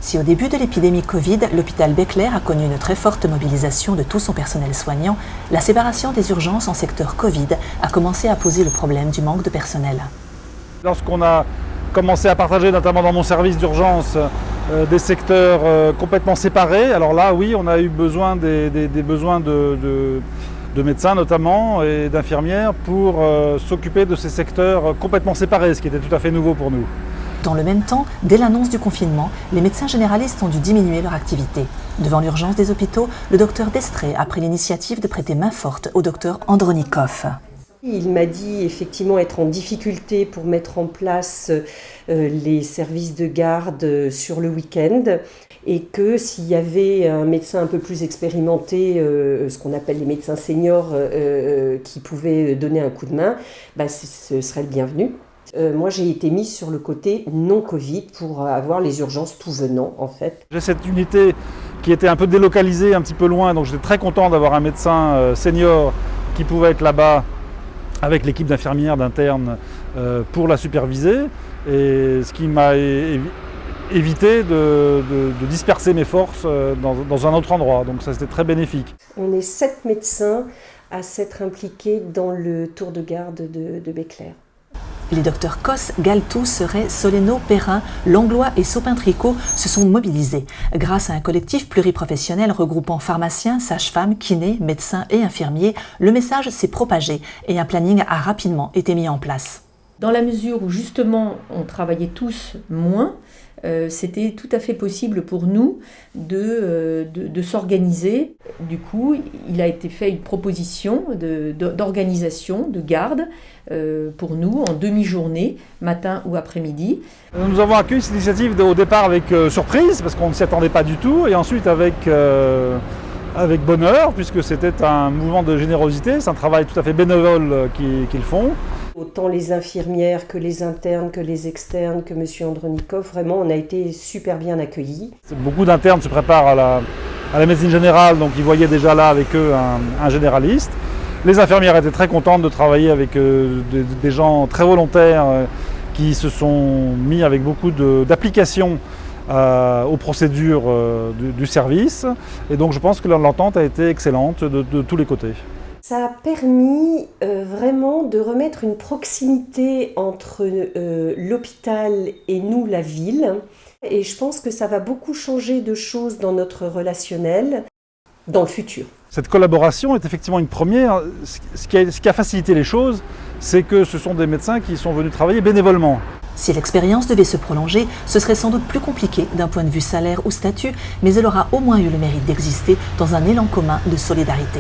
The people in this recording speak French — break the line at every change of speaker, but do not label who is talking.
Si au début de l'épidémie Covid, l'hôpital Béclair a connu une très forte mobilisation de tout son personnel soignant, la séparation des urgences en secteur Covid a commencé à poser le problème du manque de personnel.
Lorsqu'on a commencé à partager, notamment dans mon service d'urgence, des secteurs complètement séparés, alors là, oui, on a eu besoin des besoins de médecins notamment et d'infirmières pour s'occuper de ces secteurs complètement séparés, ce qui était tout à fait nouveau pour nous.
Dans le même temps, dès l'annonce du confinement, les médecins généralistes ont dû diminuer leur activité. Devant l'urgence des hôpitaux, le docteur Destré a pris l'initiative de prêter main forte au docteur Andronikov.
Il m'a dit effectivement être en difficulté pour mettre en place les services de garde sur le week-end et que s'il y avait un médecin un peu plus expérimenté, ce qu'on appelle les médecins seniors, qui pouvait donner un coup de main, ce serait le bienvenu. Moi, j'ai été mise sur le côté non-Covid pour avoir les urgences tout venant, en fait.
J'ai cette unité qui était un peu délocalisée, un petit peu loin, donc j'étais très content d'avoir un médecin senior qui pouvait être là-bas avec l'équipe d'infirmières, d'internes pour la superviser, et ce qui m'a évité de disperser mes forces dans un autre endroit, donc ça c'était très bénéfique.
On est 7 médecins à s'être impliqués dans le tour de garde de Béclair.
Les docteurs Cos, Galtou, Seret, Soleno, Perrin, Langlois et Sopin-Tricot se sont mobilisés. Grâce à un collectif pluriprofessionnel regroupant pharmaciens, sages-femmes, kinés, médecins et infirmiers, le message s'est propagé et un planning a rapidement été mis en place.
Dans la mesure où justement on travaillait tous moins, c'était tout à fait possible pour nous de s'organiser. Du coup, il a été fait une proposition d'organisation, de garde pour nous en demi-journée, matin ou après-midi.
Nous avons accueilli cette initiative au départ avec surprise, parce qu'on ne s'y attendait pas du tout, et ensuite avec bonheur, puisque c'était un mouvement de générosité, c'est un travail tout à fait bénévole qu'ils font.
Autant les infirmières que les internes, que les externes, que M. Andronikov, vraiment on a été super bien accueillis.
Beaucoup d'internes se préparent à la médecine générale, donc ils voyaient déjà là avec eux un généraliste. Les infirmières étaient très contentes de travailler avec des gens très volontaires qui se sont mis avec beaucoup d'application aux procédures du service. Et donc je pense que l'entente a été excellente de tous les côtés.
Ça a permis vraiment de remettre une proximité entre l'hôpital et nous, la ville. Et je pense que ça va beaucoup changer de choses dans notre relationnel dans le futur.
Cette collaboration est effectivement une première. Ce qui a facilité les choses, c'est que ce sont des médecins qui sont venus travailler bénévolement.
Si l'expérience devait se prolonger, ce serait sans doute plus compliqué d'un point de vue salaire ou statut, mais elle aura au moins eu le mérite d'exister dans un élan commun de solidarité.